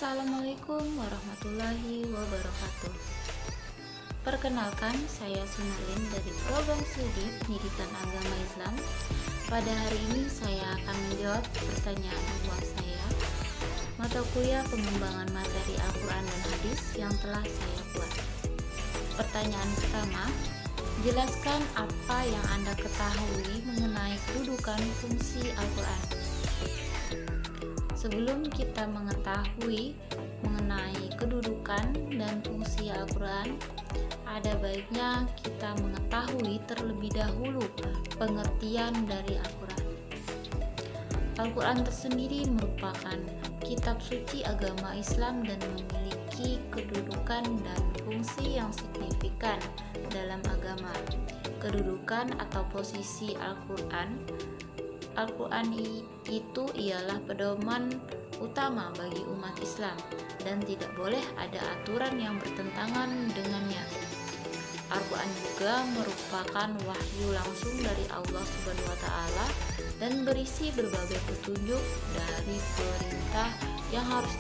Assalamualaikum warahmatullahi wabarakatuh. Perkenalkan, saya Sunalin dari program studi Pendidikan Agama Islam. Pada hari ini saya akan menjawab pertanyaan buat saya, mata kuliah pengembangan materi Al-Quran dan Hadis yang telah saya buat. Pertanyaan pertama, jelaskan apa yang Anda ketahui mengenai kedudukan fungsi Al-Quran. Sebelum kita mengetahui mengenai kedudukan dan fungsi Al-Quran, ada baiknya kita mengetahui terlebih dahulu pengertian dari Al-Quran. Al-Quran tersendiri merupakan kitab suci agama Islam dan memiliki kedudukan dan fungsi yang signifikan dalam agama. Kedudukan atau posisi Al-Quran itu ialah pedoman utama bagi umat Islam dan tidak boleh ada aturan yang bertentangan dengannya. Al-Quran juga merupakan wahyu langsung dari Allah Subhanahu wa Ta'ala dan berisi berbagai petunjuk dari perintah yang harus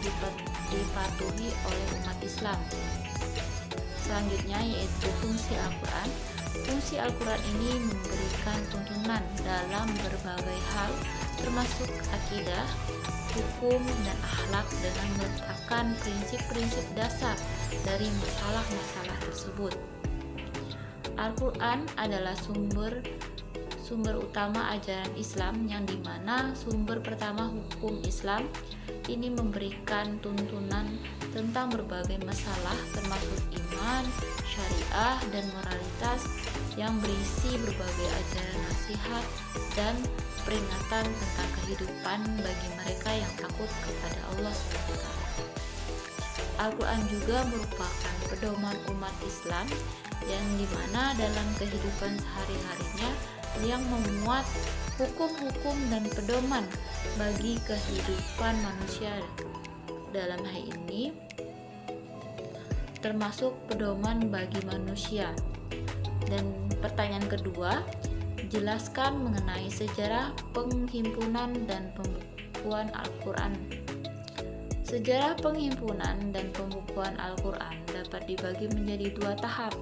dipatuhi oleh umat Islam. Selanjutnya yaitu fungsi Al-Quran. Fungsi Al-Quran ini memberikan tuntunan dalam berbagai hal termasuk akidah, hukum, dan akhlak dengan meletakkan prinsip-prinsip dasar dari masalah-masalah tersebut. Al-Quran adalah sumber utama ajaran Islam yang dimana sumber pertama hukum Islam ini memberikan tuntunan tentang berbagai masalah termasuk iman, syariah, dan moralitas yang berisi berbagai ajaran nasihat dan peringatan tentang kehidupan bagi mereka yang takut kepada Allah SWT. Al-Quran juga merupakan pedoman umat Islam yang dimana dalam kehidupan sehari-harinya yang memuat hukum-hukum dan pedoman bagi kehidupan manusia. Dalam hal ini termasuk pedoman bagi manusia. Dan pertanyaan kedua, jelaskan mengenai sejarah penghimpunan dan pembukuan Al-Quran. Sejarah penghimpunan dan pembukuan Al-Quran dapat dibagi menjadi dua tahap,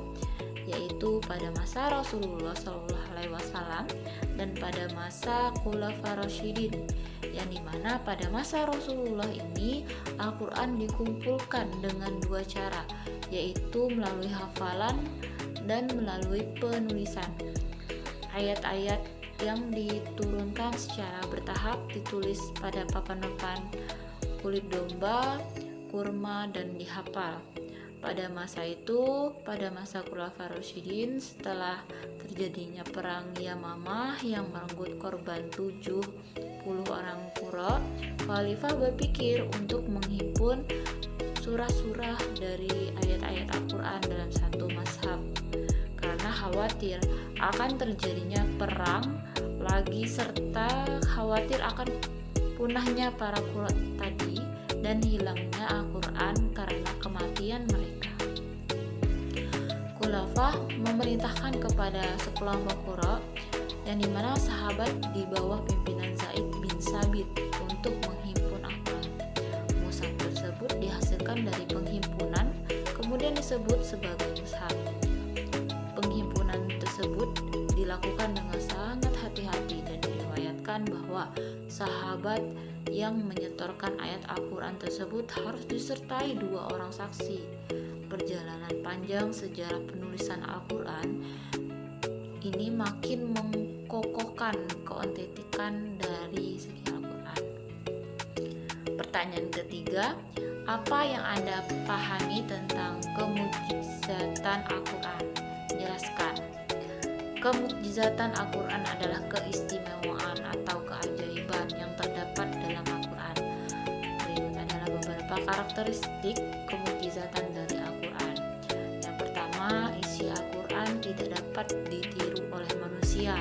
yaitu pada masa Rasulullah SAW dan pada masa Khulafaur Rasyidin, yang dimana pada masa Rasulullah ini Al-Quran dikumpulkan dengan dua cara, yaitu melalui hafalan dan melalui penulisan. Ayat-ayat yang diturunkan secara bertahap ditulis pada papan-papan kulit domba, kurma, dan dihafal. Pada masa itu, pada masa Khulafaur Rasyidin, setelah terjadinya perang Yamamah yang merenggut korban 70 orang Qura, Khalifah berpikir untuk menghimpun surah-surah dari ayat-ayat Al-Quran dalam satu mazhab karena khawatir akan terjadinya perang lagi serta khawatir akan punahnya para Qura tadi dan hilangnya Al-Quran karena kematian mereka. Khulafah memerintahkan kepada sekelompok Qura yang dimana sahabat di bawah pimpinan Zaid bin Sabit untuk menghimpun Al-Quran. Mushaf tersebut dihasilkan dari penghimpunan kemudian disebut sebagai mushaf. Penghimpunan tersebut dilakukan dengan sangat hati-hati dan diriwayatkan bahwa sahabat yang menyetorkan ayat Al-Quran tersebut harus disertai dua orang saksi. Perjalanan panjang sejarah penulisan Al-Quran ini makin mengkokohkan keotentikan dari segi Al-Quran. Pertanyaan ketiga, apa yang Anda pahami tentang kemukjizatan Al-Quran? Jelaskan. Kemukjizatan Al-Quran adalah keistimewaan atau keajaiban yang terdapat dalam Al-Quran. Berikut adalah beberapa karakteristik kemukjizatan dari Al-Quran. Yang pertama, isi Al-Quran tidak dapat ditiru oleh manusia.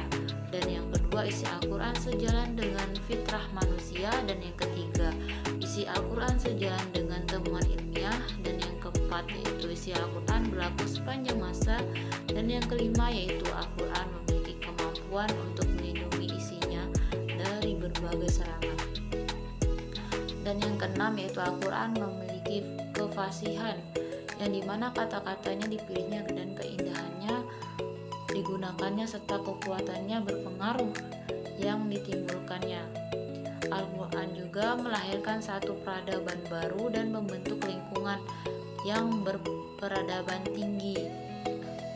Dan yang kedua, isi Al-Quran sejalan dengan fitrah manusia. Dan yang ketiga, isi Al-Quran sejalan dengan temuan ilmiah. Dan yang keempat, yaitu isi Al-Quran berlaku sepanjang masa. Dan yang kelima, yaitu Al-Quran memiliki kemampuan untuk melindungi isinya dari berbagai serangan. Dan yang keenam, yaitu Al-Quran memiliki adjektif kefasihan, yang dimana kata-katanya dipilihnya dan keindahannya digunakannya serta kekuatannya berpengaruh yang ditimbulkannya. Al-Quran juga melahirkan satu peradaban baru dan membentuk lingkungan yang berperadaban tinggi,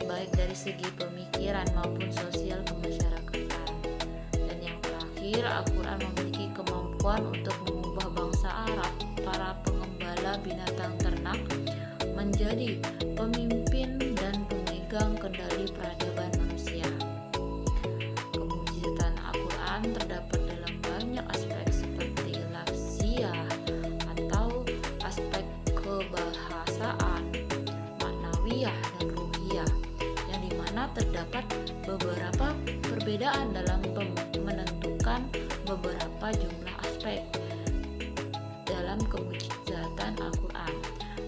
baik dari segi pemikiran maupun sosial kemasyarakatan. Dan yang terakhir, Al-Quran memiliki kemampuan untuk mengubah bangsa Arab, para pengembala binatang ternak, menjadi pemimpin dan pemegang kendali peradaban manusia. Kemujizatan Al-Quran terdapat dalam banyak aspek seperti lafziyah atau aspek kebahasaan, maknawiyah dan ruhiyah, yang dimana terdapat beberapa perbedaan dalam menentukan beberapa jumlah aspek dalam kemujizatan Al-Quran.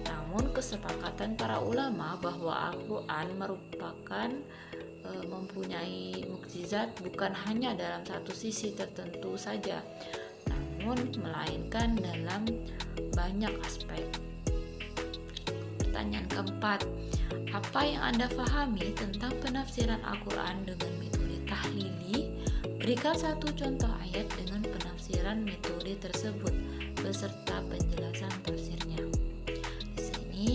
Namun kesepakatan para ulama bahwa Al-Quran merupakan mempunyai mukjizat bukan hanya dalam satu sisi tertentu saja, namun melainkan dalam banyak aspek. Pertanyaan keempat, apa yang Anda pahami tentang penafsiran Al-Quran dengan metode tahlili? Berikan satu contoh ayat dengan penafsiran metode tersebut beserta penjelasan tafsirnya. Di sini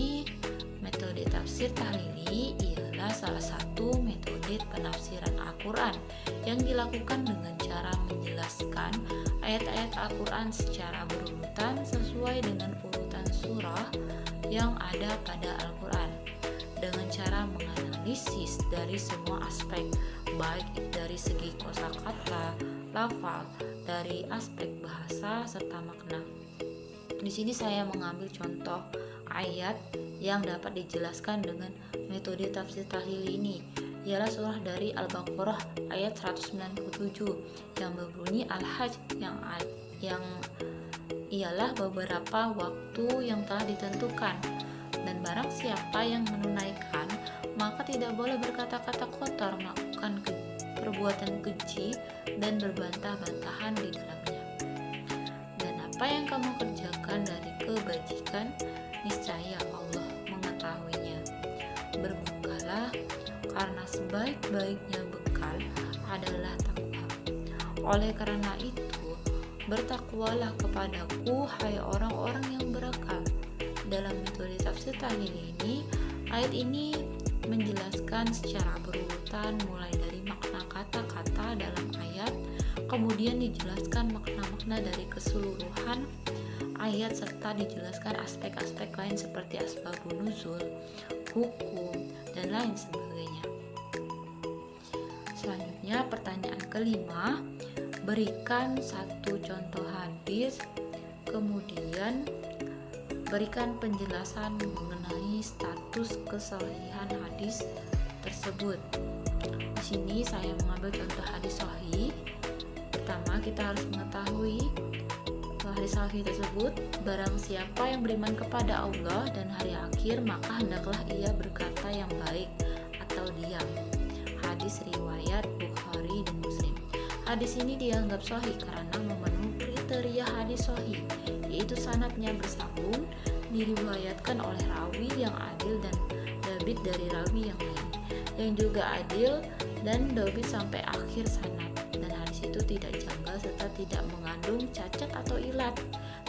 metode tafsir tahlili ialah salah satu metode penafsiran Al-Quran yang dilakukan dengan cara menjelaskan ayat-ayat Al-Quran secara berurutan sesuai dengan urutan surah yang ada pada Al-Quran, dengan cara menganalisis dari semua aspek, baik dari segi kosakata, lafal, dari aspek bahasa serta makna. Di sini saya mengambil contoh ayat yang dapat dijelaskan dengan metode tafsir tahlili ini, ialah surah dari Al-Baqarah ayat 197 yang berbunyi Al-Hajj yang ialah beberapa waktu yang telah ditentukan, dan barang siapa yang menunaikan maka tidak boleh berkata-kata kotor, melakukan perbuatan keji dan berbantah-bantahan di dalamnya. Dan apa yang kamu kerjakan dari kebajikan, niscaya Allah mengetahuinya. Berbekalah, karena sebaik-baiknya bekal adalah takwa. Oleh karena itu, bertakwalah kepadaku, hai orang-orang yang berakal. Dalam metode tafsir tahlili ini, ayat ini menjelaskan secara berurutan mulai dari makna kata-kata dalam ayat, kemudian dijelaskan makna-makna dari keseluruhan ayat serta dijelaskan aspek-aspek lain seperti asbabun nuzul, hukum, dan lain sebagainya. Selanjutnya pertanyaan kelima, berikan satu contoh hadis, kemudian berikan penjelasan mengenai status kesahihan hadis tersebut. Di sini saya mengambil contoh hadis sahih. Pertama, kita harus mengetahui hadis sahih tersebut, barang siapa yang beriman kepada Allah dan hari akhir, maka hendaklah ia berkata yang baik atau diam. Hadis riwayat Bukhari dan Muslim. Hadis ini dianggap sahih karena memenuhi kriteria hadis sahih, yaitu sanadnya bersambung, diriwayatkan oleh rawi yang adil dan dhabit dari rawi yang lain, yang juga adil dan dhabit sampai akhir sanad, dan hadis itu tidak janggal serta tidak mengandung cacat atau ilat.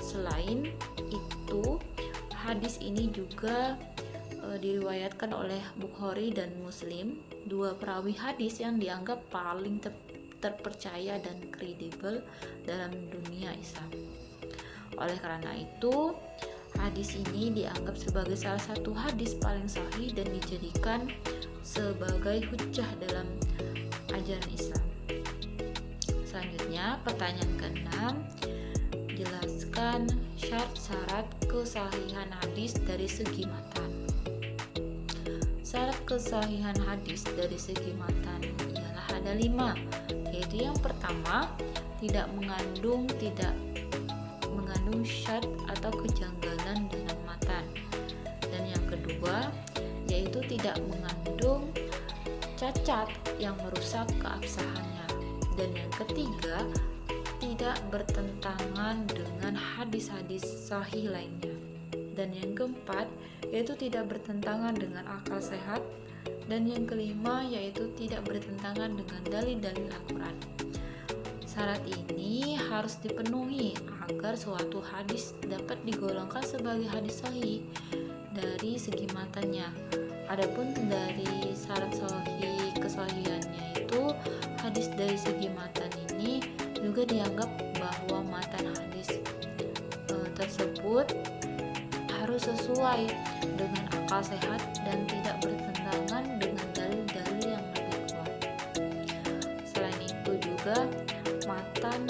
Selain itu, hadis ini juga diriwayatkan oleh Bukhari dan Muslim, dua perawi hadis yang dianggap paling terpercaya dan kredibel dalam dunia Islam. Oleh karena itu, hadis ini dianggap sebagai salah satu hadis paling sahih dan dijadikan sebagai hujjah dalam ajaran Islam. Selanjutnya, pertanyaan ke-6, jelaskan syarat-syarat kesahihan hadis dari segi matan. Syarat kesahihan hadis dari segi matan ialah ada 5, yaitu yang pertama, tidak mengandung syadz atau kejanggalan dalam matan, dan yang kedua yaitu tidak mengandung cacat yang merusak keabsahannya, dan yang ketiga tidak bertentangan dengan hadis-hadis sahih lainnya, Dan yang keempat yaitu tidak bertentangan dengan akal sehat. Dan yang kelima yaitu tidak bertentangan dengan dalil-dalil Al-Quran. Syarat ini harus dipenuhi agar suatu hadis dapat digolongkan sebagai hadis sahih dari segi matanya. Adapun dari syarat sahih kesahihannya itu, hadis dari segi matan ini juga dianggap bahwa matan hadis tersebut harus sesuai dengan akal sehat dan tidak bertentangan dengan dalil-dalil yang lebih kuat. Selain itu juga matan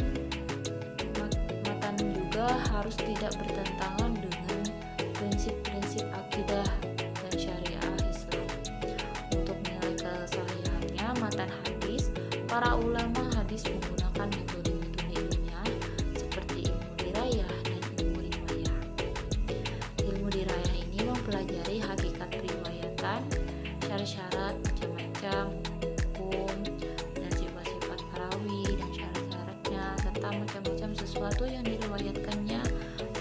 juga harus tidak bertentangan dengan prinsip-prinsip akidah dan syariah Islam. Untuk nilai kesahihannya matan hadis, para ulama hadis menggunakan metode-metode ilmiah seperti ilmu dirayah dan ilmu riwayah. Ilmu dirayah ini mempelajari hakikat periwayatan, syarat-syarat macam-macam hukum dan sifat-sifat perawi dan syarat-syaratnya serta macam-macam sesuatu yang diriwayatkannya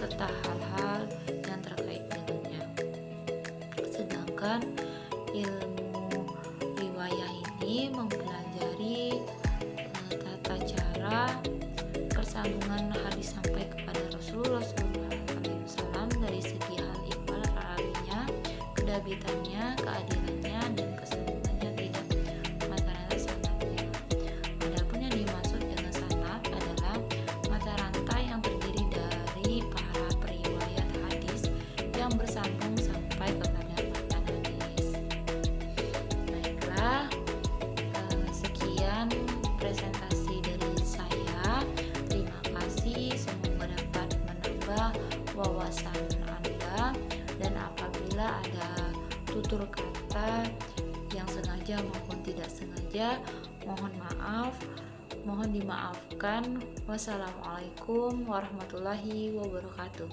serta hal-hal yang terkait dengannya. Sedangkan ilmu riwayah ini mempelajari tata cara persambungan hadis sampai kepada Rasulullah SAW dari segi hal ihwal perawinya, kedabitannya, keadilannya, dan kesambungannya tidak mata-rantai sanadnya. Adapun yang dimaksud dengan sanad adalah mata rantai yang terdiri dari para periwayat hadis yang bersambung sampai kepada matan hadis. Baiklah, sekian presentasi dari saya. Terima kasih, semoga dapat menambah wawasan Anda, dan apabila ada tutur kata yang sengaja maupun tidak sengaja, mohon dimaafkan. Wassalamualaikum warahmatullahi wabarakatuh.